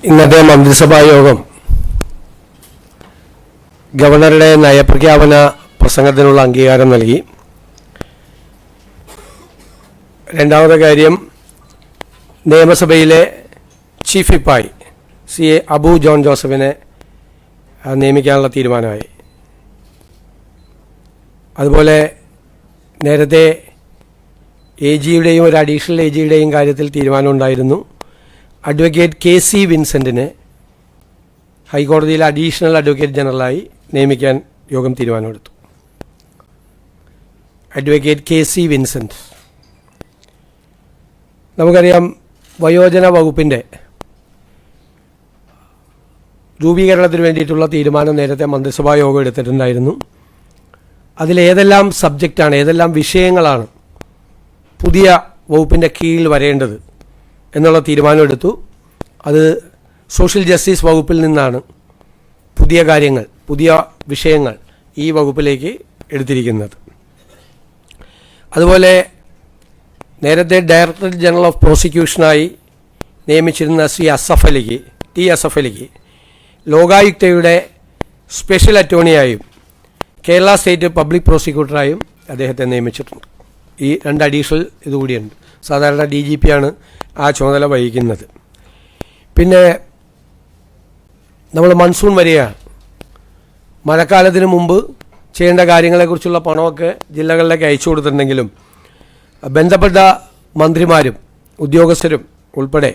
ഇന്നത്തെ മന്ത്രിസഭാ യോഗം ഗവർണറുടെ നയപ്രഖ്യാപന പ്രസംഗത്തിനുള്ള അംഗീകാരം നൽകി. രണ്ടാമത്തെ കാര്യം, നിയമസഭയിലെ ചീഫ് വിപ്പായി CA അബു ജോൺ ജോസഫിനെ നിയമിക്കാനുള്ള തീരുമാനമായി. അതുപോലെ നേരത്തെ AGയുടെയും ഒരു അഡീഷണൽ AGയുടെയും കാര്യത്തിൽ തീരുമാനമുണ്ടായിരുന്നു. അഡ്വക്കേറ്റ് KC വിൻസെൻറ്റിനെ ഹൈക്കോടതിയിലെ അഡീഷണൽ അഡ്വക്കേറ്റ് ജനറലായി നിയമിക്കാൻ യോഗം തീരുമാനമെടുത്തു. അഡ്വക്കേറ്റ് KC വിൻസെൻറ്റ്, നമുക്കറിയാം വയോജന വകുപ്പിൻ്റെ രൂപീകരണത്തിന് വേണ്ടിയിട്ടുള്ള തീരുമാനം നേരത്തെ മന്ത്രിസഭാ യോഗം എടുത്തിട്ടുണ്ടായിരുന്നു. അതിലേതെല്ലാം സബ്ജക്റ്റാണ്, ഏതെല്ലാം വിഷയങ്ങളാണ് പുതിയ വകുപ്പിൻ്റെ കീഴിൽ വരേണ്ടത് എന്നുള്ള തീരുമാനമെടുത്തു. അത് സോഷ്യൽ ജസ്റ്റിസ് വകുപ്പിൽ നിന്നാണ് പുതിയ കാര്യങ്ങൾ, പുതിയ വിഷയങ്ങൾ ഈ വകുപ്പിലേക്ക് എടുത്തിരിക്കുന്നത്. അതുപോലെ നേരത്തെ ഡയറക്ടർ ജനറൽ ഓഫ് പ്രോസിക്യൂഷനായി നിയമിച്ചിരുന്ന T അസഫ് അലിക്ക് ലോകായുക്തയുടെ സ്പെഷ്യൽ അറ്റോർണിയായും കേരള സ്റ്റേറ്റ് പബ്ലിക് പ്രോസിക്യൂട്ടറായും അദ്ദേഹത്തെ നിയമിച്ചിട്ടുണ്ട്. ഈ രണ്ട് അഡീഷണൽ ഇതുകൂടിയുണ്ട്. സാധാരണ DGP ആണ് ആ ചുമതല വഹിക്കുന്നത്. പിന്നെ നമ്മൾ മൺസൂൺ വരികയാണ്. മഴക്കാലത്തിന് മുമ്പ് ചെയ്യേണ്ട കാര്യങ്ങളെക്കുറിച്ചുള്ള പണമൊക്കെ ജില്ലകളിലേക്ക് അയച്ചു കൊടുത്തിട്ടുണ്ടെങ്കിലും ബന്ധപ്പെട്ട മന്ത്രിമാരും ഉദ്യോഗസ്ഥരും ഉൾപ്പെടെ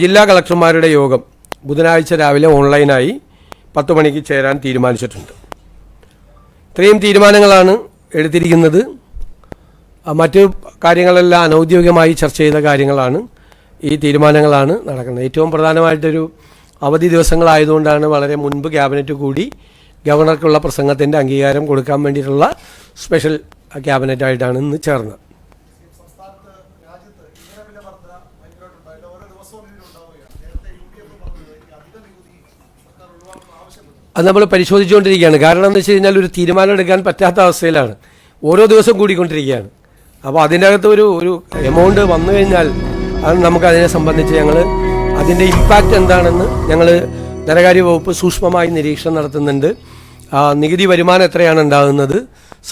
ജില്ലാ കളക്ടർമാരുടെ യോഗം ബുധനാഴ്ച രാവിലെ ഓൺലൈനായി 10 മണിക്ക് ചേരാൻ തീരുമാനിച്ചിട്ടുണ്ട്. ഇത്രയും തീരുമാനങ്ങളാണ് എടുത്തിരിക്കുന്നത്. മറ്റ് കാര്യങ്ങളെല്ലാം അനൗദ്യോഗികമായി ചർച്ച ചെയ്ത കാര്യങ്ങളാണ്. ഈ തീരുമാനങ്ങളാണ് നടക്കുന്നത്. ഏറ്റവും പ്രധാനമായിട്ടൊരു അവധി ദിവസങ്ങളായതുകൊണ്ടാണ് വളരെ മുൻപ് ക്യാബിനറ്റ് കൂടി ഗവർണർക്കുള്ള പ്രസംഗത്തിൻ്റെ അംഗീകാരം കൊടുക്കാൻ വേണ്ടിയിട്ടുള്ള സ്പെഷ്യൽ ക്യാബിനറ്റായിട്ടാണ് ഇന്ന് ചേർന്നത്. അത് നമ്മൾ പരിശോധിച്ചുകൊണ്ടിരിക്കുകയാണ്. കാരണം എന്ന് വെച്ച് കഴിഞ്ഞാൽ ഒരു തീരുമാനം എടുക്കാൻ പറ്റാത്ത അവസ്ഥയിലാണ്. ഓരോ ദിവസം കൂടിക്കൊണ്ടിരിക്കുകയാണ്. അപ്പോൾ അതിൻ്റെ അകത്ത് ഒരു എമൗണ്ട് വന്നു കഴിഞ്ഞാൽ അത് നമുക്കതിനെ സംബന്ധിച്ച് അതിൻ്റെ ഇമ്പാക്റ്റ് എന്താണെന്ന് ഞങ്ങൾ ധനകാര്യ വകുപ്പ് സൂക്ഷ്മമായി നിരീക്ഷണം നടത്തുന്നുണ്ട്. നികുതി വരുമാനം എത്രയാണ് ഉണ്ടാകുന്നത്,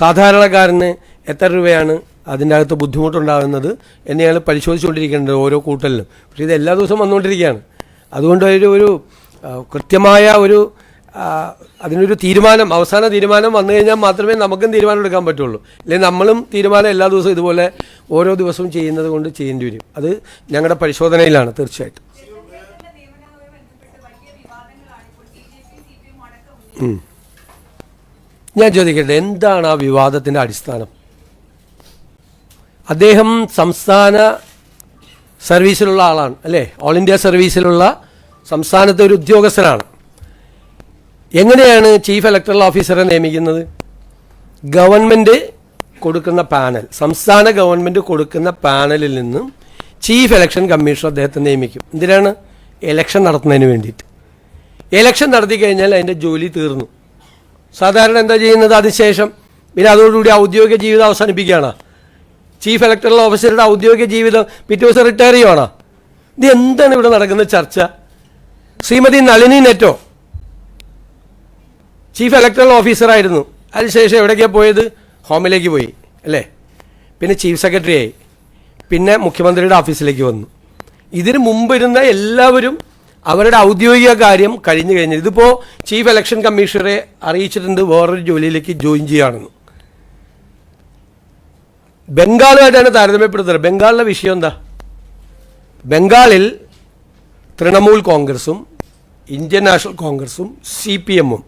സാധാരണക്കാരന് എത്ര രൂപയാണ് അതിൻ്റെ അകത്ത് ബുദ്ധിമുട്ടുണ്ടാകുന്നത് എന്ന് ഞങ്ങൾ പരിശോധിച്ചുകൊണ്ടിരിക്കുന്നുണ്ട് ഓരോ കൂട്ടലിലും. പക്ഷേ ഇത് എല്ലാ ദിവസവും വന്നുകൊണ്ടിരിക്കുകയാണ്. അതുകൊണ്ട് ഒരു കൃത്യമായ അതിനൊരു തീരുമാനം, അവസാന തീരുമാനം വന്നു കഴിഞ്ഞാൽ മാത്രമേ നമുക്കും തീരുമാനം എടുക്കാൻ പറ്റുള്ളൂ. അല്ലെങ്കിൽ നമ്മളും തീരുമാനം എല്ലാ ദിവസവും ഇതുപോലെ ഓരോ ദിവസവും ചെയ്യുന്നത് കൊണ്ട് ചെയ്യേണ്ടി വരും. അത് ഞങ്ങളുടെ പരിശോധനയിലാണ് തീർച്ചയായിട്ടും. ഞാൻ ചോദിക്കട്ടെ, എന്താണ് ആ വിവാദത്തിൻ്റെ അടിസ്ഥാനം? അദ്ദേഹം സംസ്ഥാന സർവീസിലുള്ള ആളാണ് അല്ലേ? ഓൾ ഇന്ത്യ സർവീസിലുള്ള സംസ്ഥാനത്തെ ഒരു ഉദ്യോഗസ്ഥനാണ്. എങ്ങനെയാണ് ചീഫ് ഇലക്ടറൽ ഓഫീസറെ നിയമിക്കുന്നത്? ഗവൺമെൻറ് കൊടുക്കുന്ന പാനൽ, സംസ്ഥാന ഗവൺമെൻറ് കൊടുക്കുന്ന പാനലിൽ നിന്നും ചീഫ് ഇലക്ഷൻ കമ്മീഷണർ അദ്ദേഹത്തെ നിയമിക്കും. എന്തിനാണ്? ഇലക്ഷൻ നടത്തുന്നതിന് വേണ്ടിയിട്ട്. ഇലക്ഷൻ നടത്തി കഴിഞ്ഞാൽ അതിൻ്റെ ജോലി തീർന്നു. സാധാരണ എന്താ ചെയ്യുന്നത്? അതിനുശേഷം പിന്നെ അതോടുകൂടി ഔദ്യോഗിക ജീവിതം അവസാനിപ്പിക്കുകയാണ്. ചീഫ് ഇലക്ടറൽ ഓഫീസറുടെ ഔദ്യോഗിക ജീവിതം പിറ്റേ ദിവസം റിട്ടയർ ചെയ്യുവാണ്. ഇത് എന്താണ് ഇവിടെ നടക്കുന്ന ചർച്ച? ശ്രീമതി നളിനി നെറ്റോ ചീഫ് ഇലക്ടറൽ ഓഫീസറായിരുന്നു. അതിനുശേഷം എവിടേക്കാണ് പോയത്? ഹോമിലേക്ക് പോയി അല്ലേ? പിന്നെ ചീഫ് സെക്രട്ടറി ആയി. പിന്നെ മുഖ്യമന്ത്രിയുടെ ഓഫീസിലേക്ക് വന്നു. ഇതിന് മുമ്പിരുന്ന എല്ലാവരും അവരുടെ ഔദ്യോഗിക കാര്യം കഴിഞ്ഞു കഴിഞ്ഞു. ഇതിപ്പോൾ ചീഫ് ഇലക്ഷൻ കമ്മീഷണറെ അറിയിച്ചിട്ടുണ്ട് വേറൊരു ജോലിയിലേക്ക് ജോയിൻ ചെയ്യുകയാണെന്ന്. ബംഗാളുമായിട്ടാണ് താരതമ്യപ്പെടുത്തുന്നത്. ബംഗാളിലെ വിഷയം എന്താ? ബംഗാളിൽ തൃണമൂൽ കോൺഗ്രസും ഇന്ത്യൻ നാഷണൽ കോൺഗ്രസും CPM-ഉം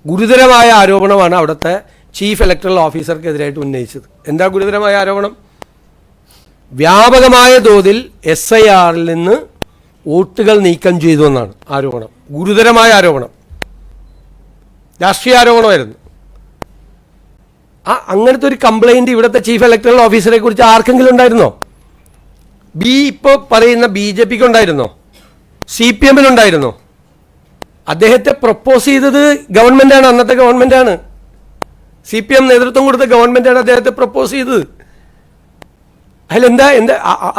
ഗുരുതരമായ ആരോപണമാണ് അവിടുത്തെ ചീഫ് ഇലക്ടറൽ ഓഫീസർക്കെതിരായിട്ട് ഉന്നയിച്ചത്. എന്താ ഗുരുതരമായ ആരോപണം? വ്യാപകമായ തോതിൽ SIR-ൽ നിന്ന് വോട്ടുകൾ നീക്കം ചെയ്തു എന്നാണ് ആരോപണം. ഗുരുതരമായ ആരോപണം, രാഷ്ട്രീയ ആരോപണമായിരുന്നു. അങ്ങനത്തെ ഒരു കംപ്ലൈൻറ്റ് ഇവിടുത്തെ ചീഫ് ഇലക്ടറൽ ഓഫീസറെ കുറിച്ച് ആർക്കെങ്കിലും ഉണ്ടായിരുന്നോ? ഇപ്പോൾ പറയുന്ന BJPക്ക് ഉണ്ടായിരുന്നോ? CPM-നുണ്ടായിരുന്നോ? അദ്ദേഹത്തെ പ്രപ്പോസ് ചെയ്തത് ഗവൺമെൻറ്റാണ്, അന്നത്തെ ഗവൺമെൻറ്റാണ്. CPM നേതൃത്വം കൊടുത്ത ഗവൺമെൻറ്റാണ് അദ്ദേഹത്തെ പ്രപ്പോസ് ചെയ്തത്. അതിലെന്താ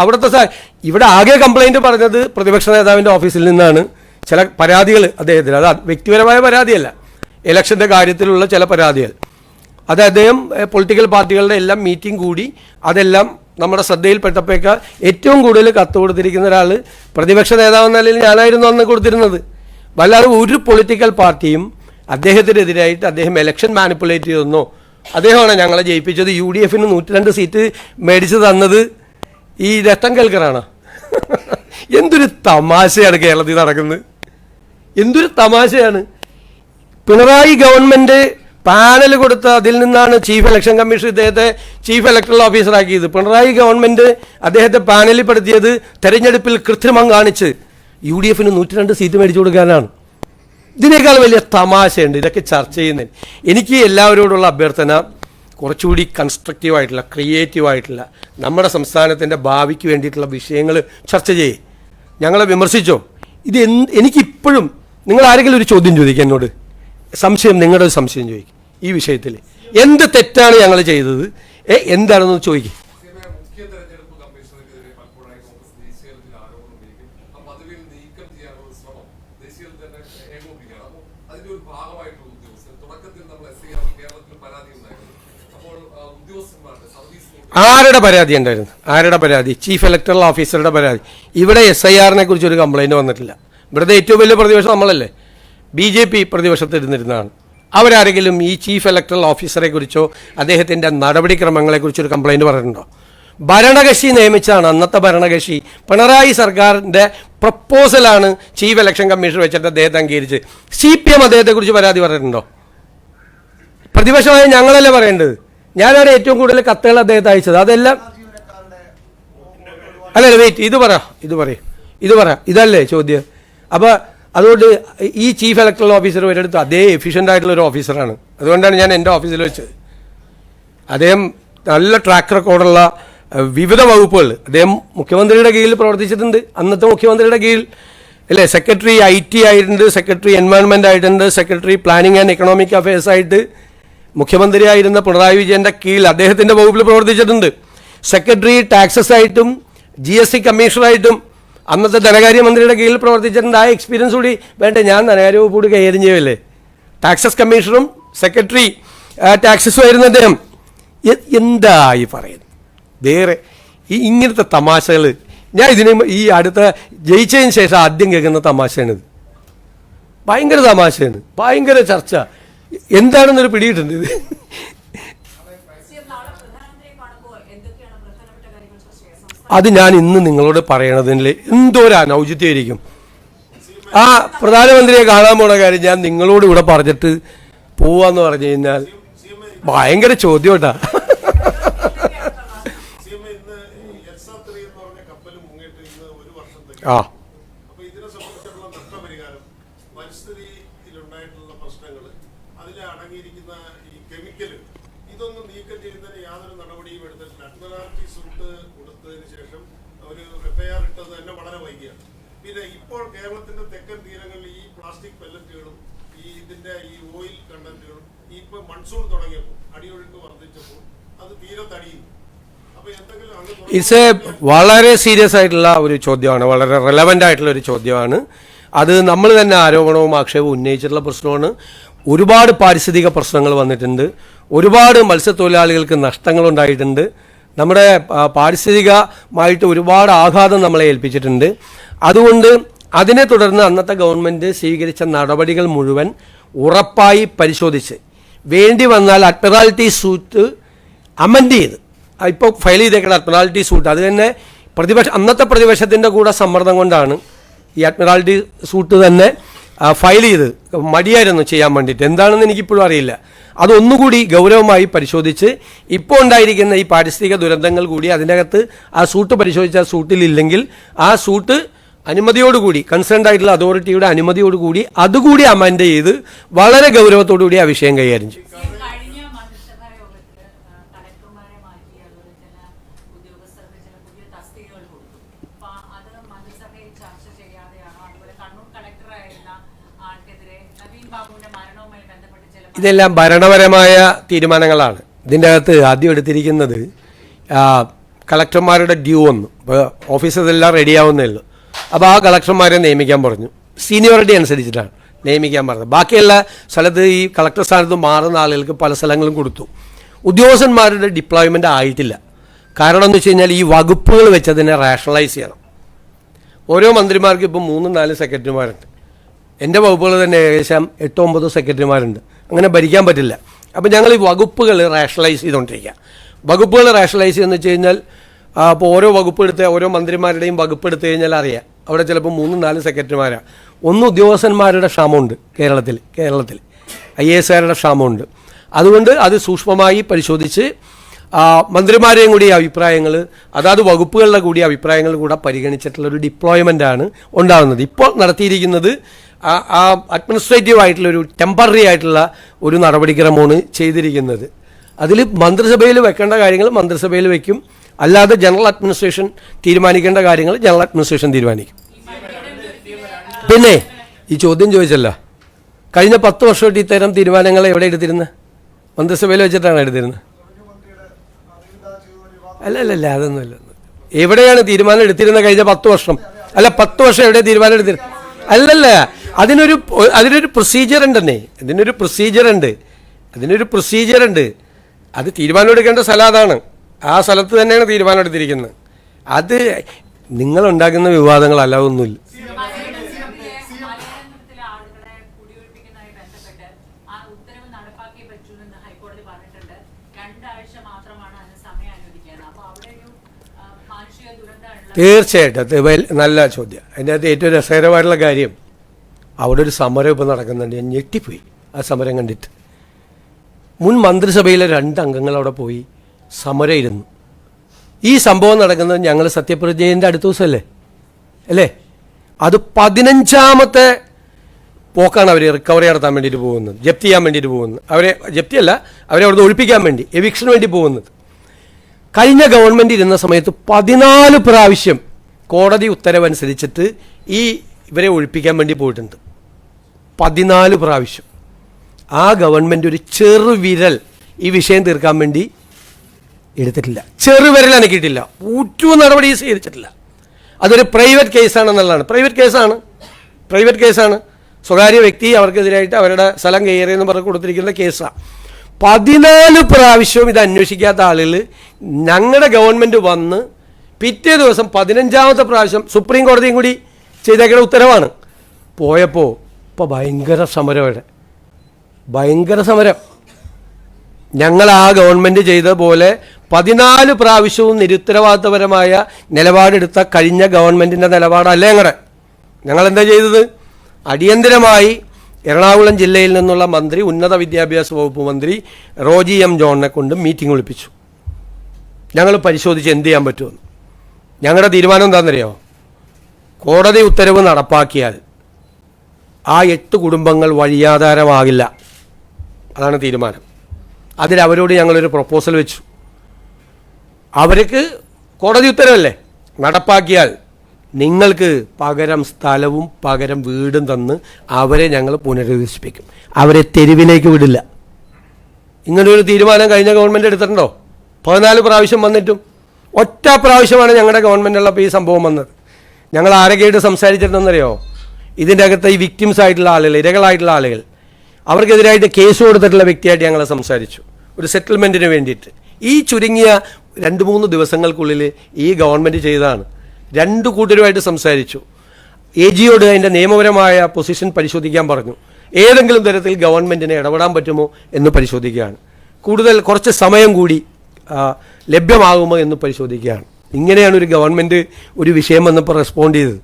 അവിടുത്തെ ഇവിടെ ആകെ കംപ്ലൈൻറ്റ് പറഞ്ഞത് പ്രതിപക്ഷ നേതാവിൻ്റെ ഓഫീസിൽ നിന്നാണ് ചില പരാതികൾ അദ്ദേഹത്തിന്. അത് വ്യക്തിപരമായ പരാതിയല്ല, ഇലക്ഷൻ്റെ കാര്യത്തിലുള്ള ചില പരാതികൾ. അത് അദ്ദേഹം പൊളിറ്റിക്കൽ പാർട്ടികളുടെ എല്ലാം മീറ്റിംഗ് കൂടി അതെല്ലാം നമ്മുടെ ശ്രദ്ധയിൽപ്പെട്ടപ്പോഴേക്കാൾ ഏറ്റവും കൂടുതൽ കത്ത് കൊടുത്തിരിക്കുന്ന ഒരാൾ പ്രതിപക്ഷ നേതാവ് എന്ന നിലയിൽ ഞാനായിരുന്നു അന്ന് കൊടുത്തിരുന്നത്. വല്ലാതെ ഒരു പൊളിറ്റിക്കൽ പാർട്ടിയും അദ്ദേഹത്തിനെതിരായിട്ട് അദ്ദേഹം ഇലക്ഷൻ മാനിപ്പുലേറ്റ് ചെയ്തെന്നോ, അദ്ദേഹമാണ് ഞങ്ങളെ ജയിപ്പിച്ചത്, UDF 102 സീറ്റ് മേടിച്ച് തന്നത് ഈ രത്തൻ കേൽക്കറാണ്. എന്തൊരു തമാശയാണ് കേരളത്തിൽ നടക്കുന്നത്, എന്തൊരു തമാശയാണ്. പിണറായി ഗവൺമെൻറ് പാനൽ കൊടുത്ത അതിൽ നിന്നാണ് ചീഫ് ഇലക്ഷൻ കമ്മീഷൻ ഇദ്ദേഹത്തെ ചീഫ് ഇലക്ടറൽ ഓഫീസറാക്കിയത്. പിണറായി ഗവൺമെൻറ് അദ്ദേഹത്തെ പാനലിൽ പെടുത്തിയത് തെരഞ്ഞെടുപ്പിൽ കൃത്രിമം കാണിച്ച് UDF 102 സീറ്റ് മേടിച്ചു കൊടുക്കാനാണ്. ഇതിനേക്കാൾ വലിയ തമാശയുണ്ട് ഇതൊക്കെ ചർച്ച ചെയ്യുന്നതിന്. എനിക്ക് എല്ലാവരോടുള്ള അഭ്യർത്ഥന, കുറച്ചുകൂടി കൺസ്ട്രക്റ്റീവായിട്ടുള്ള ക്രിയേറ്റീവായിട്ടുള്ള നമ്മുടെ സംസ്ഥാനത്തിൻ്റെ ഭാവിക്ക് വേണ്ടിയിട്ടുള്ള വിഷയങ്ങൾ ചർച്ച ചെയ്യേ. ഞങ്ങളെ വിമർശിച്ചോ, ഇത് എനിക്കിപ്പോഴും നിങ്ങൾ ആരെങ്കിലും ഒരു ചോദ്യം ചോദിക്കുക എന്നോട്, സംശയം, നിങ്ങളുടെ ഒരു സംശയം ചോദിക്കും ഈ വിഷയത്തിൽ. എന്ത് തെറ്റാണ് ഞങ്ങൾ ചെയ്തത്, എന്താണെന്ന് ചോദിക്കും. ആരുടെ പരാതി ഉണ്ടായിരുന്നു? ആരുടെ പരാതി? ചീഫ് ഇലക്ടറൽ ഓഫീസറുടെ പരാതി. ഇവിടെ SIR കുറിച്ച് ഒരു കംപ്ലൈൻറ്റ് വന്നിട്ടില്ല. ഇവിടുത്തെ ഏറ്റവും വലിയ പ്രതിപക്ഷം നമ്മളല്ലേ, BJP പ്രതിപക്ഷത്തിരുന്നിരുന്നതാണ്. അവരാരെങ്കിലും ഈ ചീഫ് ഇലക്ടറൽ ഓഫീസറെ കുറിച്ചോ അദ്ദേഹത്തിൻ്റെ നടപടിക്രമങ്ങളെക്കുറിച്ചൊരു കംപ്ലൈൻറ്റ് പറഞ്ഞിട്ടുണ്ടോ? ഭരണകക്ഷി നിയമിച്ചാണ്, അന്നത്തെ ഭരണകക്ഷി പിണറായി സർക്കാരിൻ്റെ പ്രപ്പോസലാണ് ചീഫ് ഇലക്ഷൻ കമ്മീഷൻ വെച്ചിട്ട് അദ്ദേഹത്തെ അംഗീകരിച്ച്. CPM അദ്ദേഹത്തെക്കുറിച്ച് പരാതി പറഞ്ഞിട്ടുണ്ടോ? പ്രതിപക്ഷമായ ഞങ്ങളല്ലേ പറയേണ്ടത്. ഞാനാണ് ഏറ്റവും കൂടുതൽ കത്തുകൾ അദ്ദേഹത്തെ അയച്ചത്. അതെല്ലാം അല്ലല്ല, വെയിറ്റ്, ഇത് പറ ഇതല്ലേ ചോദ്യം. അപ്പോൾ അതുകൊണ്ട് ഈ ചീഫ് ഇലക്ടറൽ ഓഫീസർ ഒരിടത്ത് അതേ എഫിഷ്യൻ്റ് ആയിട്ടുള്ളൊരു ഓഫീസറാണ്. അതുകൊണ്ടാണ് ഞാൻ എൻ്റെ ഓഫീസിൽ വെച്ചത്. അദ്ദേഹം നല്ല ട്രാക്ക് റെക്കോർഡുള്ള വിവിധ വകുപ്പുകൾ, അദ്ദേഹം മുഖ്യമന്ത്രിയുടെ കീഴിൽ പ്രവർത്തിച്ചിട്ടുണ്ട്, അന്നത്തെ മുഖ്യമന്ത്രിയുടെ കീഴിൽ അല്ലേ. സെക്രട്ടറി IT ആയിട്ടുണ്ട്, സെക്രട്ടറി എൻവയോൺമെൻറ്റ് ആയിട്ടുണ്ട്, secretary planning and economic affairs ആയിട്ട് മുഖ്യമന്ത്രിയായിരുന്ന പിണറായി വിജയൻ്റെ കീഴിൽ അദ്ദേഹത്തിൻ്റെ വകുപ്പിൽ പ്രവർത്തിച്ചിട്ടുണ്ട്. സെക്രട്ടറി ടാക്സസ് ആയിട്ടും GST കമ്മീഷണറായിട്ടും അന്നത്തെ ധനകാര്യമന്ത്രിയുടെ കീഴിൽ പ്രവർത്തിച്ചിട്ടുണ്ട്. ആ എക്സ്പീരിയൻസ് കൂടി വേണ്ടേ? ഞാൻ ധനകാര്യ വകുപ്പ് കൂടി കൈകാര്യം ചെയ്യുമല്ലേ. ടാക്സസ് കമ്മീഷണറും സെക്രട്ടറി ടാക്സസും ആയിരുന്നു അദ്ദേഹം. എന്തായി പറയുന്നത് വേറെ ഇങ്ങനത്തെ തമാശകൾ? ഞാൻ ഇതിന് ഈ അടുത്ത ജയിച്ചതിന് ശേഷം ആദ്യം കേൾക്കുന്ന തമാശയാണിത്. ഭയങ്കര തമാശയാണ്, ഭയങ്കര ചർച്ച. എന്താണെന്നൊരു പിടിയിട്ടുണ്ട് ഇത്. അത് ഞാൻ ഇന്ന് നിങ്ങളോട് പറയണതിൽ എന്തോ ഒരു അനൗചിത്യമായിരിക്കും. ആ പ്രധാനമന്ത്രിയെ കാണാൻ പോണ കാര്യം ഞാൻ നിങ്ങളോട് ഇവിടെ പറഞ്ഞിട്ട് പോവാന്ന് പറഞ്ഞു കഴിഞ്ഞാൽ ഭയങ്കര ചോദ്യം കേട്ടാ. ആ ഇതൊന്നും നീക്കം ചെയ്യുന്നതിന് യാതൊരു നടപടിയും എടുത്തിട്ടില്ല. അഡ്മിറാൽറ്റി സൂട്ട് കൊടുത്തതിന് ശേഷം ഒരു FIR ഇട്ടത് തന്നെ വളരെ വൈകിയാണ്. പിന്നെ ഇപ്പോൾ കേരളത്തിന്റെ തെക്കൻ തീരങ്ങളിൽ ഈ പ്ലാസ്റ്റിക് പെല്ലറ്റുകളും ഇതിന്റെ ഈ ഓയിൽ കണ്ടന്റുകളും ഇപ്പൊ മൺസൂൺ തുടങ്ങിയപ്പോൾ അടിയൊഴുക്ക് വർദ്ധിച്ചപ്പോൾ അത് തീരെ തടിയുന്നു. അപ്പൊ എന്തെങ്കിലും ഇറ്റ്സ് എ വളരെ സീരിയസ് ആയിട്ടുള്ള ഒരു ചോദ്യമാണ്, വളരെ റെലവൻ്റ് ആയിട്ടുള്ള ഒരു ചോദ്യമാണ്. അത് നമ്മൾ തന്നെ ആരോപണവും ആക്ഷേപവും ഉന്നയിച്ചിട്ടുള്ള പ്രശ്നമാണ്. ഒരുപാട് പാരിസ്ഥിതിക പ്രശ്നങ്ങൾ വന്നിട്ടുണ്ട്, ഒരുപാട് മത്സ്യത്തൊഴിലാളികൾക്ക് നഷ്ടങ്ങളുണ്ടായിട്ടുണ്ട്, നമ്മുടെ പാരിസ്ഥിതികമായിട്ട് ഒരുപാട് ആഘാതം നമ്മളെ ഏൽപ്പിച്ചിട്ടുണ്ട്. അതുകൊണ്ട് അതിനെ തുടർന്ന് അന്നത്തെ ഗവൺമെൻറ് സ്വീകരിച്ച നടപടികൾ മുഴുവൻ ഉറപ്പായി പരിശോധിച്ച് വേണ്ടി വന്നാൽ അഡ്മിറാൽറ്റി സൂട്ട് അമെൻഡ് ചെയ്ത് ഇപ്പോൾ ഫയൽ ചെയ്തേക്കുന്ന അഡ്മിറാൽറ്റി സൂട്ട് അത് തന്നെ അന്നത്തെ പ്രതിപക്ഷത്തിൻ്റെ കൂടെ സമ്മർദ്ദം കൊണ്ടാണ് ഈ അഡ്മിറാൽറ്റി സൂട്ട് തന്നെ ഫയൽ ചെയ്ത്. മടിയായിരുന്നു ചെയ്യാൻ വേണ്ടിയിട്ട്, എന്താണെന്ന് എനിക്കിപ്പോഴും അറിയില്ല. അതൊന്നുകൂടി ഗൗരവമായി പരിശോധിച്ച് ഇപ്പോൾ ഉണ്ടായിരിക്കുന്ന ഈ പാരിസ്ഥിതിക ദുരന്തങ്ങൾ കൂടി അതിനകത്ത് ആ സൂട്ട് പരിശോധിച്ച് ആ സൂട്ടിലില്ലെങ്കിൽ ആ സൂട്ട് അനുമതിയോടുകൂടി കൺസേൺഡ് ആയിട്ടുള്ള അതോറിറ്റിയുടെ അനുമതിയോടുകൂടി അതുകൂടി അമെൻഡ് ചെയ്ത് വളരെ ഗൗരവത്തോടുകൂടി ആ വിഷയം കൈകാര്യം ചെയ്യും. ഇതെല്ലാം ഭരണപരമായ തീരുമാനങ്ങളാണ്. ഇതിൻ്റെ അകത്ത് ആദ്യം എടുത്തിരിക്കുന്നത് കളക്ടർമാരുടെ ഡ്യൂ വന്നു. ഇപ്പോൾ ഓഫീസെല്ലാം റെഡിയാവുന്നേ ഉള്ളൂ. അപ്പോൾ ആ കളക്ടർമാരെ നിയമിക്കാൻ പറഞ്ഞു. സീനിയോറിറ്റി അനുസരിച്ചിട്ടാണ് നിയമിക്കാൻ പറഞ്ഞത്. ബാക്കിയുള്ള സ്ഥലത്ത് ഈ കളക്ടർ സ്ഥാനത്ത് മാറുന്ന ആളുകൾക്ക് പല സ്ഥലങ്ങളും കൊടുത്തു. ഉദ്യോഗസ്ഥന്മാരുടെ ഡിപ്ലോയ്മെൻ്റ് ആയിട്ടില്ല. കാരണം എന്ന് വെച്ച് കഴിഞ്ഞാൽ ഈ വകുപ്പുകൾ വെച്ചതിനെ റാഷണലൈസ് ചെയ്യണം. ഓരോ മന്ത്രിമാർക്കും ഇപ്പം 3-4 സെക്രട്ടറിമാരുണ്ട്. എൻ്റെ വകുപ്പുകൾ തന്നെ ഏകദേശം 8-9 സെക്രട്ടറിമാരുണ്ട്. അങ്ങനെ ഭരിക്കാൻ പറ്റില്ല. അപ്പം ഞങ്ങൾ ഈ വകുപ്പുകൾ റാഷണലൈസ് ചെയ്തുകൊണ്ടിരിക്കുക. വകുപ്പുകൾ റാഷണലൈസ് ചെയ്യുന്നത് വെച്ച് കഴിഞ്ഞാൽ അപ്പോൾ ഓരോ വകുപ്പ് എടുത്ത് ഓരോ മന്ത്രിമാരുടെയും വകുപ്പ് എടുത്തു കഴിഞ്ഞാൽ അറിയാം അവിടെ ചിലപ്പോൾ 3-4 സെക്രട്ടറിമാരാണ്. ഉദ്യോഗസ്ഥന്മാരുടെ ക്ഷാമമുണ്ട് കേരളത്തിൽ IASകാരുടെ ക്ഷാമമുണ്ട്. അതുകൊണ്ട് അത് സൂക്ഷ്മമായി പരിശോധിച്ച് മന്ത്രിമാരെയും കൂടി അഭിപ്രായങ്ങൾ അതാത് വകുപ്പുകളുടെ കൂടി അഭിപ്രായങ്ങൾ കൂടെ പരിഗണിച്ചിട്ടുള്ളൊരു ഡിപ്ലോയ്മെൻ്റാണ് ഉണ്ടാകുന്നത്. ഇപ്പോൾ നടത്തിയിരിക്കുന്നത് ആ അഡ്മിനിസ്ട്രേറ്റീവ് ആയിട്ടുള്ളൊരു ടെമ്പററി ആയിട്ടുള്ള ഒരു നടപടിക്രമമാണ് ചെയ്തിരിക്കുന്നത്. അതിൽ മന്ത്രിസഭയിൽ വെക്കേണ്ട കാര്യങ്ങൾ മന്ത്രിസഭയിൽ വെക്കും, അല്ലാതെ ജനറൽ അഡ്മിനിസ്ട്രേഷൻ തീരുമാനിക്കേണ്ട കാര്യങ്ങൾ ജനറൽ അഡ്മിനിസ്ട്രേഷൻ തീരുമാനിക്കും. പിന്നെ ഈ ചോദ്യം ചോദിച്ചല്ല, കഴിഞ്ഞ 10 വർഷമായിട്ട് ഇത്തരം തീരുമാനങ്ങൾ എവിടെ എടുത്തിരുന്നത്? മന്ത്രിസഭയിൽ വെച്ചിട്ടാണ് എടുത്തിരുന്നത്. അല്ല അതൊന്നുമില്ല. എവിടെയാണ് തീരുമാനം എടുത്തിരുന്നത് കഴിഞ്ഞ 10 വർഷം? അല്ല 10 വർഷം എവിടെ തീരുമാനം എടുത്തിരുന്നത്? അല്ലല്ല, അതിനൊരു പ്രൊസീജിയർ ഉണ്ടെന്നേ. അതിനൊരു പ്രൊസീജിയർ ഉണ്ട്. അത് തീരുമാനം എടുക്കേണ്ട സ്ഥലം അതാണ്. ആ സ്ഥലത്ത് തന്നെയാണ് തീരുമാനം എടുത്തിരിക്കുന്നത്. അത് നിങ്ങളുണ്ടാക്കുന്ന വിവാദങ്ങളല്ല, ഒന്നുമില്ല. തീർച്ചയായിട്ടും അത് നല്ല ചോദ്യം. അതിൻ്റെ അകത്ത് ഏറ്റവും രസകരമായിട്ടുള്ള കാര്യം, അവിടെ ഒരു സമരം ഇപ്പോൾ നടക്കുന്നുണ്ട്. ഞാൻ ഞെട്ടിപ്പോയി ആ സമരം കണ്ടിട്ട്. മുൻ മന്ത്രിസഭയിലെ 2 അംഗങ്ങൾ അവിടെ പോയി സമരം ഇരുന്നു. ഈ സംഭവം നടക്കുന്നത് ഞങ്ങൾ സത്യപ്രതിജ്ഞേൻ്റെ അടുത്ത ദിവസമല്ലേ അല്ലേ? അത് 15ാമത്തെ പോക്കാണ് അവർ റിക്കവറി നടത്താൻ വേണ്ടിയിട്ട് പോകുന്നത്, ജപ്തി ചെയ്യാൻ വേണ്ടിയിട്ട് പോകുന്നത്. അവരെ ജപ്തിയല്ല, അവരെ അവിടുന്ന് ഒഴിപ്പിക്കാൻ വേണ്ടി, എവിക്ഷന് വേണ്ടി പോകുന്നത്. കഴിഞ്ഞ ഗവൺമെൻറ് ഇരുന്ന സമയത്ത് 14 പ്രാവശ്യം കോടതി ഉത്തരവനുസരിച്ചിട്ട് ഇവരെ ഒഴിപ്പിക്കാൻ വേണ്ടി പോയിട്ടുണ്ട്. 14 പ്രാവശ്യം. ആ ഗവൺമെൻറ് ഒരു ചെറുവിരൽ ഈ വിഷയം തീർക്കാൻ വേണ്ടി എടുത്തിട്ടില്ല. ചെറുവിരൽ അനക്കിയിട്ടില്ല. ഒരു നടപടി സ്വീകരിച്ചിട്ടില്ല. അതൊരു പ്രൈവറ്റ് കേസാണെന്നുള്ളതാണ്. പ്രൈവറ്റ് കേസാണ്. സ്വകാര്യ വ്യക്തി അവർക്കെതിരായിട്ട് അവരുടെ സ്ഥലം കയറിയെന്ന് പറഞ്ഞ് കൊടുത്തിരിക്കുന്ന കേസാണ്. 14 പ്രാവശ്യവും ഇത് അന്വേഷിക്കാത്ത ആളുകൾ ഞങ്ങളുടെ ഗവൺമെൻറ് വന്ന് പിറ്റേ ദിവസം 15ാമത്തെ പ്രാവശ്യം സുപ്രീം കോടതിയും കൂടി ചെയ്തേക്കുന്ന ഉത്തരവാണ്. പോയപ്പോൾ ഇപ്പോൾ ഭയങ്കര സമരം. ഞങ്ങൾ ആ ഗവൺമെൻറ് ചെയ്ത പോലെ 14 പ്രാവശ്യവും നിരുത്തരവാദിത്തപരമായ നിലപാടെടുത്ത കഴിഞ്ഞ ഗവൺമെൻറ്റിൻ്റെ നിലപാടല്ല ഞങ്ങളെന്താ ചെയ്തത്? അടിയന്തരമായി എറണാകുളം ജില്ലയിൽ നിന്നുള്ള മന്ത്രി, ഉന്നത വിദ്യാഭ്യാസ വകുപ്പ് മന്ത്രി റോജി എം ജോണിനെ കൊണ്ട് മീറ്റിംഗ് വിളിപ്പിച്ചു. ഞങ്ങൾ പരിശോധിച്ച് എന്ത് ചെയ്യാൻ പറ്റുമെന്ന്. ഞങ്ങളുടെ തീരുമാനം എന്താണെന്നറിയോ? കോടതി ഉത്തരവ് നടപ്പാക്കിയാൽ ആ 8 കുടുംബങ്ങൾ വഴിയാധാരമാകില്ല. അതാണ് തീരുമാനം. അതിലവരോട് ഞങ്ങളൊരു പ്രപ്പോസൽ വെച്ചു. അവർക്ക് കോടതി ഉത്തരവല്ലേ, നടപ്പാക്കിയാൽ നിങ്ങൾക്ക് പകരം സ്ഥലവും പകരം വീടും തന്ന് അവരെ ഞങ്ങൾ പുനരധിവസിപ്പിക്കും. അവരെ തെരുവിലേക്ക് വിടില്ല. ഇങ്ങനൊരു തീരുമാനം കഴിഞ്ഞ ഗവൺമെൻറ് എടുത്തിട്ടുണ്ടോ? 14 പ്രാവശ്യം വന്നിട്ടും ഒറ്റ പ്രാവശ്യമാണ് ഞങ്ങളുടെ ഗവൺമെൻറ്റുള്ളപ്പോൾ ഈ സംഭവം വന്നത്. ഞങ്ങൾ ആരൊക്കെയായിട്ട് സംസാരിച്ചിട്ടുണ്ടെന്നറിയോ? ഇതിൻ്റെ അകത്ത് ഈ വിക്ടിംസ് ആയിട്ടുള്ള ആളുകൾ, ഇരകളായിട്ടുള്ള ആളുകൾ, അവർക്കെതിരായിട്ട് കേസ് കൊടുത്തിട്ടുള്ള വ്യക്തിയായിട്ട് ഞങ്ങൾ സംസാരിച്ചു, ഒരു സെറ്റിൽമെൻറ്റിന് വേണ്ടിയിട്ട്. ഈ ചുരുങ്ങിയ 2-3 ദിവസങ്ങൾക്കുള്ളിൽ ഈ ഗവൺമെൻറ് ചെയ്തതാണ്. 2 കൂട്ടരുമായിട്ട് സംസാരിച്ചു. AGയോട് അതിൻ്റെ നിയമപരമായ പൊസിഷൻ പരിശോധിക്കാൻ പറഞ്ഞു. ഏതെങ്കിലും തരത്തിൽ ഗവൺമെൻറ്റിനെ ഇടപെടാൻ പറ്റുമോ എന്ന് പരിശോധിക്കുകയാണ്. കുറച്ച് സമയം കൂടി ലഭ്യമാകുമോ എന്ന് പരിശോധിക്കുകയാണ്. ഇങ്ങനെയാണ് ഒരു ഗവൺമെൻറ് ഒരു വിഷയം വന്നപ്പോൾ റെസ്പോണ്ട് ചെയ്തത്.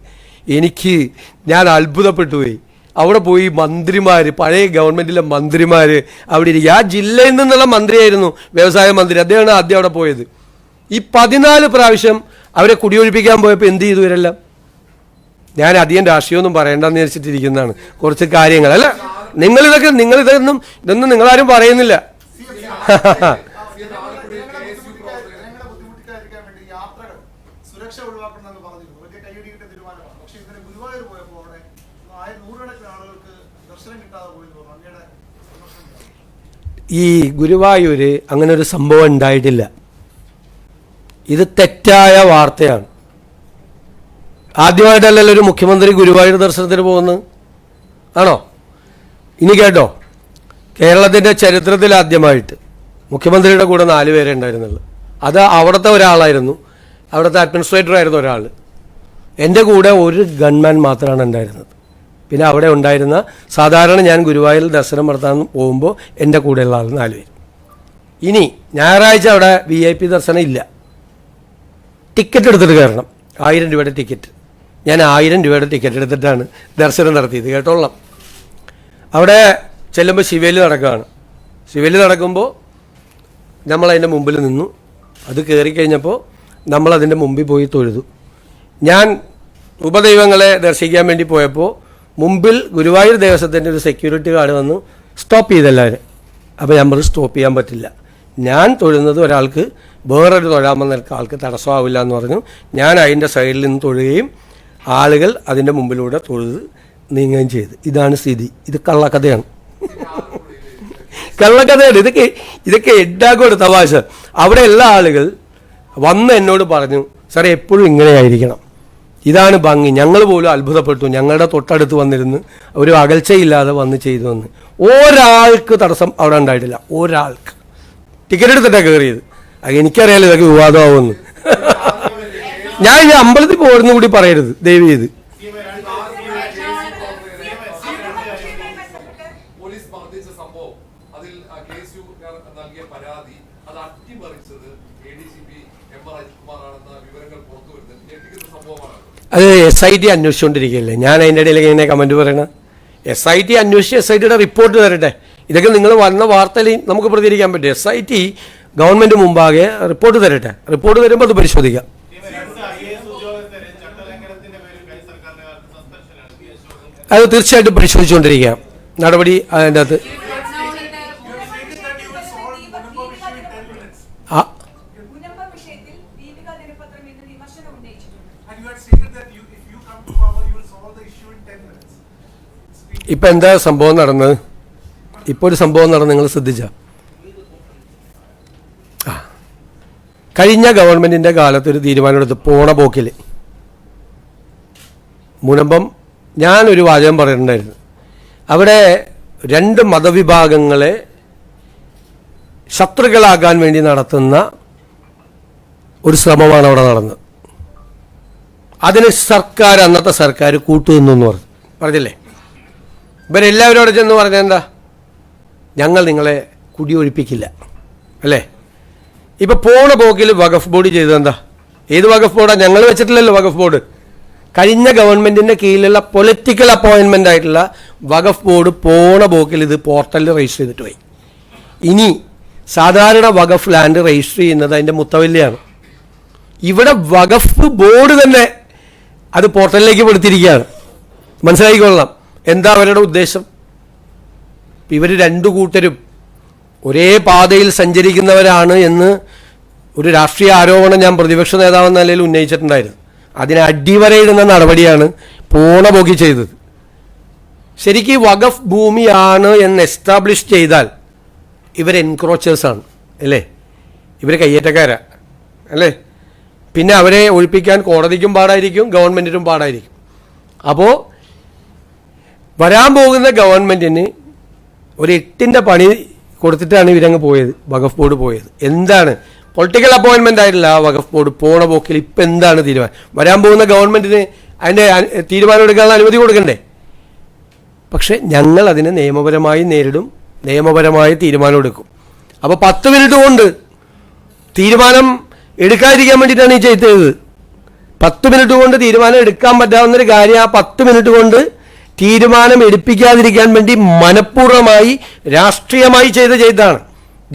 ഞാൻ അത്ഭുതപ്പെട്ടു പോയി. അവിടെ പോയി മന്ത്രിമാർ, പഴയ ഗവൺമെൻറ്റിലെ മന്ത്രിമാർ അവിടെ ഇരിക്കുക. ആ ജില്ലയിൽ നിന്നുള്ള മന്ത്രിയായിരുന്നു, വ്യവസായ മന്ത്രി. അദ്ദേഹമാണ് ആദ്യം അവിടെ പോയത്. ഈ 14 പ്രാവശ്യം അവരെ കുടിയൊഴിപ്പിക്കാൻ പോയപ്പോൾ എന്ത് ചെയ്തു ഇവരെല്ലാം? ഞാൻ അധികം രാഷ്ട്രീയമൊന്നും പറയേണ്ടെന്ന് വിചാരിച്ചിട്ടിരിക്കുന്നതാണ്. കുറച്ച് കാര്യങ്ങൾ അല്ല, ഇതൊന്നും നിങ്ങളാരും പറയുന്നില്ല. ഈ ഗുരുവായൂർ അങ്ങനെ ഒരു സംഭവം ഉണ്ടായിട്ടില്ല. ഇത് തെറ്റായ വാർത്തയാണ്. ആദ്യമായിട്ടല്ലല്ലോ ഒരു മുഖ്യമന്ത്രി ഗുരുവായൂർ ദർശനത്തിന് പോകുന്നത്, ആണോ? ഇനി കേട്ടോ, കേരളത്തിൻ്റെ ചരിത്രത്തിൽ ആദ്യമായിട്ട് മുഖ്യമന്ത്രിയുടെ കൂടെ 4 പേരെ ഉണ്ടായിരുന്നുള്ളൂ. അത് അവിടുത്തെ ഒരാളായിരുന്നു, അവിടുത്തെ അഡ്മിനിസ്ട്രേറ്റർ ആയിരുന്നു ഒരാൾ. എൻ്റെ കൂടെ ഒരു ഗൺമാൻ മാത്രമാണ് ഉണ്ടായിരുന്നത്. പിന്നെ അവിടെ ഉണ്ടായിരുന്ന സാധാരണ ഞാൻ ഗുരുവായൂർ ദർശനം നടത്താൻ പോകുമ്പോൾ എൻ്റെ കൂടെയുള്ള ആൾ 4 പേര്. ഇനി ഞായറാഴ്ച അവിടെ VIP ദർശനം ഇല്ല, ടിക്കറ്റ് എടുത്തിട്ട് കയറണം. 1000 രൂപയുടെ ടിക്കറ്റ്. ഞാൻ 1000 രൂപയുടെ ടിക്കറ്റ് എടുത്തിട്ടാണ് ദർശനം നടത്തിയത്, കേട്ടോളാം. അവിടെ ചെല്ലുമ്പോൾ ശിവേലി നടക്കുകയാണ്. ശിവേലി നടക്കുമ്പോൾ നമ്മളതിൻ്റെ മുമ്പിൽ നിന്നു. അത് കയറിക്കഴിഞ്ഞപ്പോൾ നമ്മളതിൻ്റെ മുമ്പിൽ പോയി തൊഴുതു. ഞാൻ ഉപദൈവങ്ങളെ ദർശിക്കാൻ വേണ്ടി പോയപ്പോൾ മുമ്പിൽ ഗുരുവായൂർ ദേവസ്വത്തിൻ്റെ ഒരു സെക്യൂരിറ്റി ഗാർഡ് വന്നു സ്റ്റോപ്പ് ചെയ്തെല്ലാവരും. അപ്പോൾ നമ്മൾ സ്റ്റോപ്പ് ചെയ്യാൻ പറ്റില്ല, ഞാൻ തൊഴുന്നത് ഒരാൾക്ക് വേറൊരു തൊഴാമെന്ന ആൾക്ക് തടസ്സമാവില്ല എന്ന് പറഞ്ഞു. ഞാൻ അതിൻ്റെ സൈഡിൽ നിന്ന് തൊഴുകയും ആളുകൾ അതിൻ്റെ മുമ്പിലൂടെ തൊഴുത് നീങ്ങുകയും ചെയ്തു. ഇതാണ് സ്ഥിതി. ഇത് കള്ളക്കഥയാണ്, കള്ളക്കഥയാണ്. ഇതൊക്കെ എഡാക്കോട് തമാശ. അവിടെ എല്ലാ ആളുകൾ വന്ന് എന്നോട് പറഞ്ഞു, സാറേ എപ്പോഴും ഇങ്ങനെയായിരിക്കണം, ഇതാണ് ഭംഗി. ഞങ്ങൾ പോലും അത്ഭുതപ്പെട്ടു. ഞങ്ങളുടെ തൊട്ടടുത്ത് വന്നിരുന്ന് ഒരു അകൽച്ചയില്ലാതെ വന്ന് ചെയ്തു വന്ന് ഒരാൾക്ക് തടസ്സം അവിടെ ഉണ്ടായിട്ടില്ല, ഒരാൾക്ക്. ടിക്കറ്റ് എടുത്തിട്ടാണ് കയറിയത്. എനിക്കറിയാലോ ഇതൊക്കെ വിവാദമാവുമെന്ന്. ഞാൻ ഈ അമ്പലത്തിൽ പോരുന്ന കൂടി പറയരുത് ദയവ് ചെയ്ത്. അത് SIT അന്വേഷിച്ചുകൊണ്ടിരിക്കുകയല്ലേ, ഞാൻ അതിൻ്റെ ഇടയിൽ ഇങ്ങനെ കമൻറ്റ് പറയണം. SIT അന്വേഷിച്ച് SITയുടെ റിപ്പോർട്ട് തരട്ടെ. ഇതൊക്കെ നിങ്ങൾ വന്ന വാർത്തയിൽ നമുക്ക് പ്രതികരിക്കാൻ പറ്റും. SIT ഗവൺമെൻറ് മുമ്പാകെ റിപ്പോർട്ട് തരട്ടെ. റിപ്പോർട്ട് തരുമ്പോൾ അത് പരിശോധിക്കാം. അത് തീർച്ചയായിട്ടും പരിശോധിച്ചുകൊണ്ടിരിക്കുക. നടപടി അതിൻ്റെ അകത്ത് ഇപ്പം എന്താ സംഭവം നടന്നത്? ഇപ്പോൾ ഒരു സംഭവം നടന്ന് നിങ്ങൾ ശ്രദ്ധിച്ച, കഴിഞ്ഞ ഗവൺമെൻറ്റിൻ്റെ കാലത്ത് ഒരു തീരുമാനമെടുത്ത് പോണ പോക്കിൽ മുനമ്പം ഞാനൊരു വാചകം പറയുന്നുണ്ടായിരുന്നു. അവിടെ 2 മതവിഭാഗങ്ങളെ ശത്രുക്കളാക്കാൻ വേണ്ടി നടത്തുന്ന ഒരു ശ്രമമാണ് അവിടെ നടന്നത്. അതിന് അന്നത്തെ സർക്കാർ കൂട്ടുനിന്നു പറഞ്ഞില്ലേ. ഇവരെല്ലാവരും അവിടെ ചെന്ന് പറഞ്ഞാൽ എന്താ, ഞങ്ങൾ നിങ്ങളെ കുടിയൊഴിപ്പിക്കില്ല അല്ലേ. ഇപ്പം പോണ പോക്കിൽ വഖഫ് ബോർഡ് ചെയ്തതെന്താ? ഏത് വഖഫ് ബോർഡാണ്? ഞങ്ങൾ വെച്ചിട്ടില്ലല്ലോ വഖഫ് ബോർഡ്. കഴിഞ്ഞ ഗവൺമെൻറ്റിൻ്റെ കീഴിലുള്ള പൊളിറ്റിക്കൽ അപ്പോയിൻമെൻ്റ് ആയിട്ടുള്ള വഖഫ് ബോർഡ് പോണ പോക്കിൽ ഇത് പോർട്ടലിൽ രജിസ്റ്റർ ചെയ്തിട്ട് പോയി. ഇനി സാധാരണ വഖഫ് ലാൻഡ് രജിസ്റ്റർ ചെയ്യുന്നത് അതിൻ്റെ മുത്തവല്ലിയാണ്. ഇവിടെ വഖഫ് ബോർഡ് തന്നെ അത് പോർട്ടലിലേക്ക് പെടുത്തിയിരിക്കുകയാണ്. മനസ്സിലാക്കിക്കൊള്ളാം എന്താ അവരുടെ ഉദ്ദേശം. ഇവർ 2 കൂട്ടരും ഒരേ പാതയിൽ സഞ്ചരിക്കുന്നവരാണ് എന്ന് ഒരു രാഷ്ട്രീയ ആരോപണം ഞാൻ പ്രതിപക്ഷ നേതാവെന്ന നിലയിൽ ഉന്നയിച്ചിട്ടുണ്ടായിരുന്നു. അതിന് അടിവരയിടുന്ന നടപടിയാണ് പോണ പോക്കി ചെയ്തത്. ശരിക്കും വഖഫ് ഭൂമിയാണ് എന്ന് എസ്റ്റാബ്ലിഷ് ചെയ്താൽ ഇവർ എൻക്രോച്ചേഴ്സാണ് അല്ലേ, ഇവർ കയ്യേറ്റക്കാരാ അല്ലേ. പിന്നെ അവരെ ഒഴിപ്പിക്കാൻ കോടതിക്കും പാടായിരിക്കും, ഗവൺമെൻറ്റിനും പാടായിരിക്കും. അപ്പോൾ വരാൻ പോകുന്ന ഗവൺമെൻറ്റിന് ഒരു 8ൻ്റെ പണി കൊടുത്തിട്ടാണ് ഇവരങ്ങ് പോയത്, വഖഫ് ബോർഡ് പോയത്. എന്താണ് പൊളിറ്റിക്കൽ അപ്പോയിൻമെൻ്റ് ആയിട്ടില്ല ആ വഖഫ് ബോർഡ് പോണ പോക്കിൽ ഇപ്പം എന്താണ് തീരുമാനം? വരാൻ പോകുന്ന ഗവൺമെൻറ്റിന് അതിൻ്റെ തീരുമാനം എടുക്കാനുള്ള അനുമതി കൊടുക്കണ്ടേ? പക്ഷെ ഞങ്ങൾ അതിനെ നിയമപരമായി നേരിടും, നിയമപരമായി തീരുമാനമെടുക്കും. അപ്പോൾ 10 മിനിറ്റ് കൊണ്ട് തീരുമാനം എടുക്കാതിരിക്കാൻ വേണ്ടിയിട്ടാണ് ഈ ചെയ്തത്. 10 മിനിറ്റ് കൊണ്ട് തീരുമാനം എടുക്കാൻ പറ്റാവുന്നൊരു കാര്യം ആ 10 മിനിറ്റ് കൊണ്ട് തീരുമാനം എടുപ്പിക്കാതിരിക്കാൻ വേണ്ടി മനഃപൂർവ്വമായി രാഷ്ട്രീയമായി ചെയ്തതാണ്.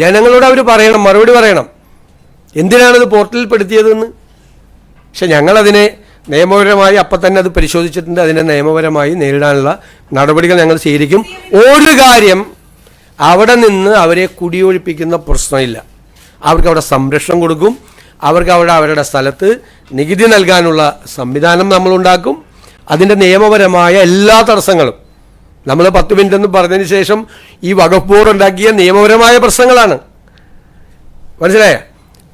ജനങ്ങളോട് അവർ പറയണം, മറുപടി പറയണം, എന്തിനാണിത് പോർട്ടലിൽ പെടുത്തിയതെന്ന്. പക്ഷെ ഞങ്ങളതിനെ നിയമപരമായി അപ്പം തന്നെ അത് പരിശോധിച്ചിട്ടുണ്ട്. അതിനെ നിയമപരമായി നേരിടാനുള്ള നടപടികൾ ഞങ്ങൾ സ്വീകരിക്കും. ഒരു കാര്യം, അവിടെ നിന്ന് അവരെ കുടിയൊഴിപ്പിക്കുന്ന പ്രശ്നമില്ല. അവർക്ക് അവിടെ സംരക്ഷണം കൊടുക്കും. അവർക്ക് അവരുടെ സ്ഥലത്ത് നികുതി നൽകാനുള്ള സംവിധാനം നമ്മളുണ്ടാക്കും. അതിൻ്റെ നിയമപരമായ എല്ലാ തടസ്സങ്ങളും നമ്മൾ 10 മിനിറ്റ് എന്ന് പറഞ്ഞതിന് ശേഷം ഈ വഖഫ് ബോർഡ് ഉണ്ടാക്കിയ നിയമപരമായ പ്രശ്നങ്ങളാണ്. മനസ്സിലായ?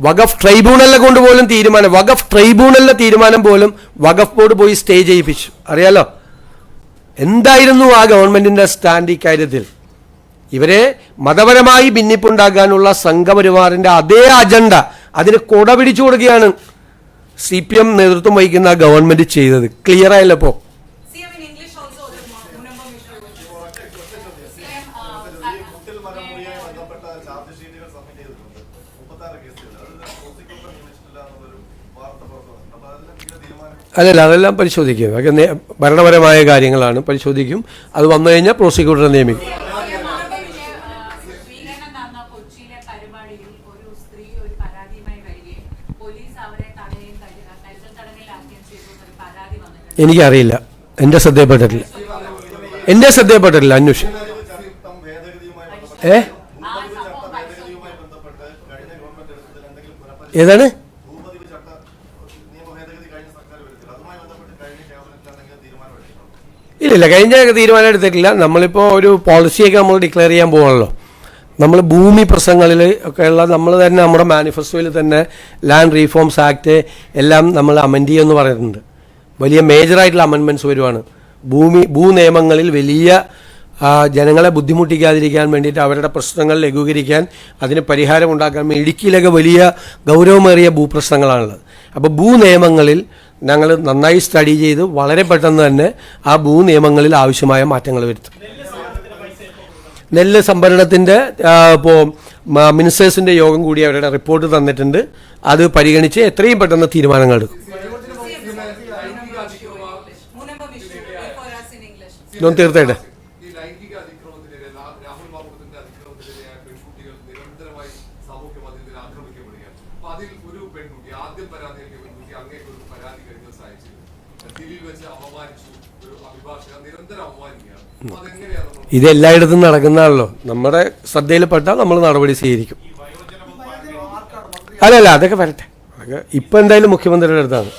വഖഫ് ട്രൈബ്യൂണലിനെ കൊണ്ട് പോലും തീരുമാനം, വഖഫ് ട്രൈബ്യൂണലിലെ തീരുമാനം പോലും വഖഫ് ബോർഡ് പോയി സ്റ്റേ ചെയ്യിപ്പിച്ചു. അറിയാലോ എന്തായിരുന്നു ആ ഗവൺമെന്റിന്റെ സ്റ്റാൻഡ് ഇക്കാര്യത്തിൽ. ഇവരെ മതപരമായി ഭിന്നിപ്പുണ്ടാക്കാനുള്ള സംഘപരിവാറിന്റെ അതേ അജണ്ട അതിന് കൊട പിടിച്ചു കൊടുക്കുകയാണ് CPM നേതൃത്വം വഹിക്കുന്ന ഗവൺമെന്റ് ചെയ്തത്. ക്ലിയർ ആയല്ലോ ഇപ്പോൾ. അല്ലല്ല, അതെല്ലാം പരിശോധിക്കും. അതൊക്കെ ഭരണപരമായ കാര്യങ്ങളാണ്, പരിശോധിക്കും. അത് വന്നു കഴിഞ്ഞാൽ പ്രോസിക്യൂട്ടറെ നിയമിക്കും. എനിക്കറിയില്ല, എൻ്റെ ശ്രദ്ധയിൽപ്പെട്ടിട്ടില്ല, അന്വേഷിക്കും. ഏതാണ്? ഇല്ല, കഴിഞ്ഞ തീരുമാനം എടുത്തിട്ടില്ല. നമ്മളിപ്പോൾ ഒരു പോളിസിയൊക്കെ നമ്മൾ ഡിക്ലെയർ ചെയ്യാൻ പോകണല്ലോ. നമ്മൾ ഭൂമി പ്രശ്നങ്ങളിൽ ഒക്കെയുള്ള നമ്മൾ തന്നെ നമ്മുടെ മാനിഫെസ്റ്റോയിൽ തന്നെ ലാൻഡ് റീഫോംസ് ആക്ട് എല്ലാം നമ്മൾ അമെൻഡ് ചെയ്യുമെന്ന് പറയുന്നുണ്ട്. വലിയ മേജറായിട്ടുള്ള അമെൻമെൻറ്റ്സ് വരുവാണ്. ഭൂനിയമങ്ങളിൽ വലിയ ജനങ്ങളെ ബുദ്ധിമുട്ടിക്കാതിരിക്കാൻ വേണ്ടിയിട്ട്, അവരുടെ പ്രശ്നങ്ങൾ ലഘൂകരിക്കാൻ, അതിന് പരിഹാരം ഉണ്ടാക്കാൻ വേണ്ടി ഇടുക്കിയിലൊക്കെ വലിയ ഗൗരവമേറിയ ഭൂപ്രശ്നങ്ങളാണുള്ളത്. അപ്പോൾ ഭൂനിയമങ്ങളിൽ ഞങ്ങൾ നന്നായി സ്റ്റഡി ചെയ്ത് വളരെ പെട്ടെന്ന് തന്നെ ആ ഭൂനിയമങ്ങളിൽ ആവശ്യമായ മാറ്റങ്ങൾ വരുത്തും. നെല്ല് സംഭരണത്തിൻ്റെ ഇപ്പോൾ മിനിസ്റ്റേഴ്സിൻ്റെ യോഗം കൂടി അവരുടെ റിപ്പോർട്ട് തന്നിട്ടുണ്ട്. അത് പരിഗണിച്ച് എത്രയും പെട്ടെന്ന് തീരുമാനങ്ങൾ എടുക്കും. തീർച്ചയായിട്ടും ഇത് എല്ലായിടത്തും നടക്കുന്നതാണല്ലോ. നമ്മുടെ ശ്രദ്ധയിൽപ്പെട്ടാൽ നമ്മൾ നടപടി സ്വീകരിക്കും. അല്ലല്ല, അതൊക്കെ വരട്ടെ. അതൊക്കെ ഇപ്പം എന്തായാലും മുഖ്യമന്ത്രിയുടെ അടുത്താണ്.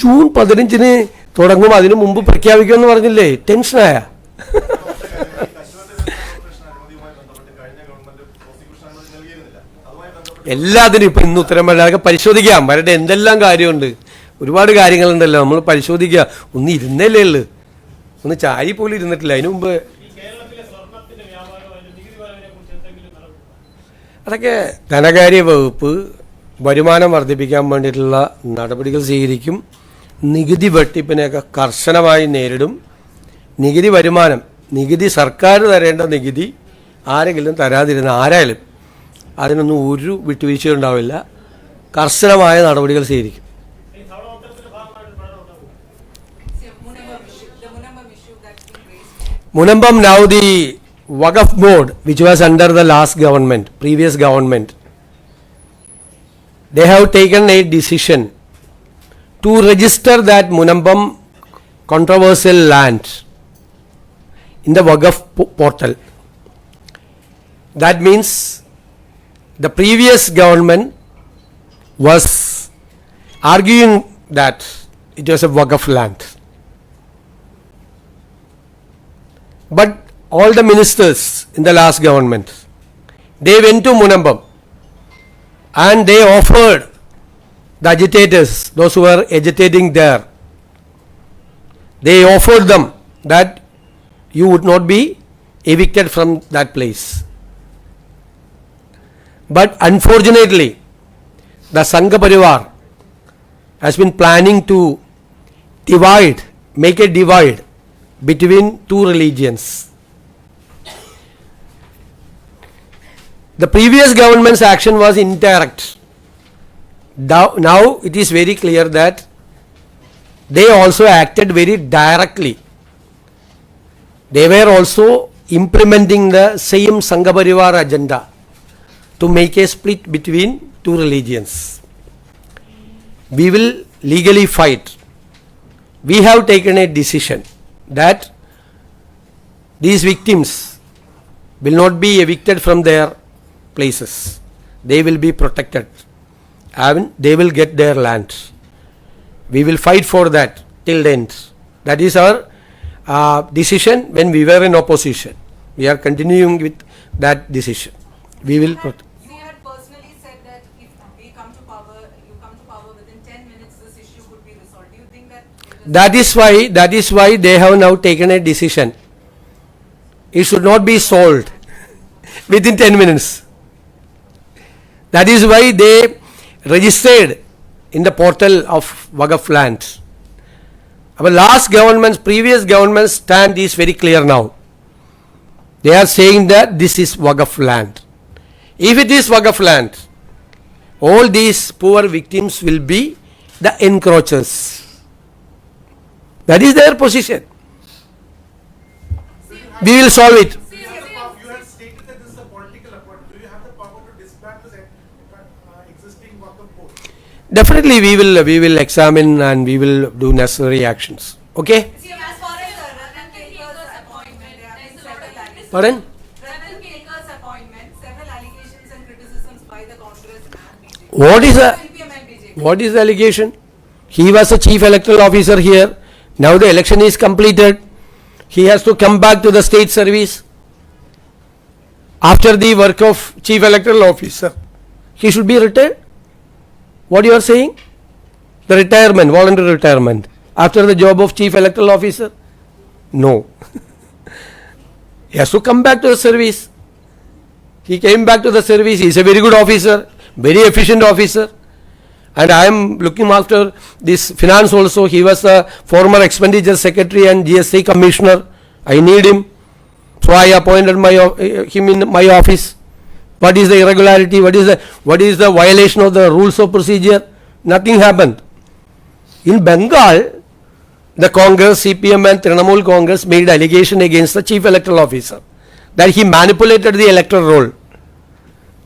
ജൂൺ 15 തുടങ്ങും, അതിനു മുമ്പ് പ്രഖ്യാപിക്കുമെന്ന് പറഞ്ഞില്ലേ? ടെൻഷനായ എല്ലാത്തിനും ഇപ്പം ഇന്ന് ഉത്തരം പറയാം. അതൊക്കെ പരിശോധിക്കാം, വരട്ടെ. എന്തെല്ലാം കാര്യമുണ്ട്, ഒരുപാട് കാര്യങ്ങളുണ്ടല്ലോ, നമ്മൾ പരിശോധിക്കുക. ഒന്ന് ഇരുന്നല്ലേ ഉള്ളു, ഒന്ന് ചാരി പോലും ഇരുന്നിട്ടില്ല. അതിനു മുമ്പ് അതൊക്കെ ധനകാര്യ വകുപ്പ് വരുമാനം വർദ്ധിപ്പിക്കാൻ വേണ്ടിയിട്ടുള്ള നടപടികൾ സ്വീകരിക്കും. നികുതി വെട്ടിപ്പിനെയൊക്കെ കർശനമായി നേരിടും. നികുതി സർക്കാർ തരേണ്ട നികുതി ആരെങ്കിലും തരാതിരുന്ന ആരായാലും അതിനൊന്നും ഒരു വിട്ടുവീഴ്ചയും ഉണ്ടാവില്ല. കർശനമായ നടപടികൾ സ്വീകരിക്കും. Munambam, now the Waqf board, which was under the previous government, they have taken a decision to register that Munambam controversial land in the Waqf portal. That means the previous government was arguing that it was a Waqf land. But all the ministers in the last government, they went to Munambam and they offered the agitators, those who were agitating there, they offered them that you would not be evicted from that place. But unfortunately, the Sangha Parivar has been planning to make a divide between two religions. The previous government's action was indirect. Now it is very clear that they also acted very directly. They were also implementing the same Sangha Parivar agenda to make a split between two religions. We will legally fight. We have taken a decision that these victims will not be evicted from their places. They will be protected and they will get their land. We will fight for that till the end. That is our decision when we were in opposition. We are continuing with that decision. We will protect. You had personally said that if we come to power, you come to power within 10 minutes, this issue could be resolved. Do you think that That is why they have now taken a decision. It should not be solved within 10 minutes. That is why they registered in the portal of Waqf lands. Our previous government's stand is very clear now. They are saying that this is Waqf land. If it is Waqf land, all these poor victims will be the encroachers. That is their position. We will solve it. You have stated that this is a political appointment. Do you have the power to disband this existing Waqf board? Definitely we will examine and we will do necessary actions. Okay? See, as far as Ratan Kelkar's appointment, there have been several allegations. Pardon? Ratan Kelkar's appointment, several allegations and criticisms by the Congress and BJP. What is a CPM and BJP. What is the allegation? He was a chief electoral officer here. Now the election is completed. He has to come back to the state service after the work of chief electoral officer. He should be retired. What you are saying? The retirement, voluntary retirement after the job of chief electoral officer? No. He has to come back to the service. He came back to the service. He is a very good officer, very efficient officer. And I am looking after this finance also. He was a former expenditure secretary and GST commissioner. I need him. So I appointed him in my office. What is the irregularity? What is the violation of the rules of procedure? Nothing happened. In Bengal, the Congress, CPM and Trinamool Congress made allegation against the chief electoral officer that he manipulated the electoral roll,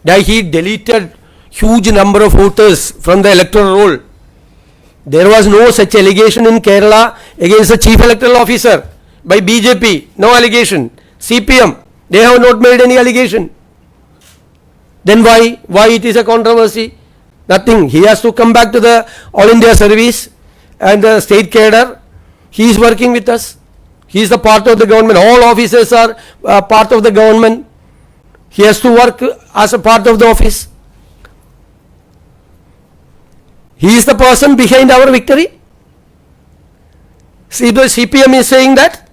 that he deleted huge number of voters from the electoral roll. There was no such allegation in Kerala against the chief electoral officer by BJP. No allegation. CPM, they have not made any allegation. Then why it is a controversy? Nothing. He has to come back to the All India service and the state cadre. He is working with us. He is the part of the government. All officers are part of the government. He has to work as a part of the office. He is the person behind our victory. See, the CPM is saying that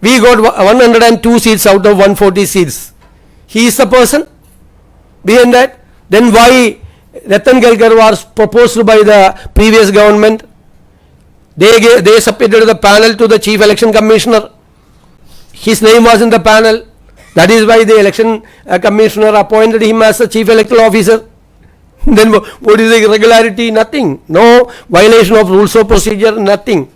we got 102 seats out of 140 seats. He is the person behind that. Then why Ratan Kelkar was proposed by the previous government? They submitted the panel to the chief election commissioner. His name was in the panel. That is why the election commissioner appointed him as the chief electoral officer. Then what is the irregularity? Nothing. No violation of rules of procedure, nothing.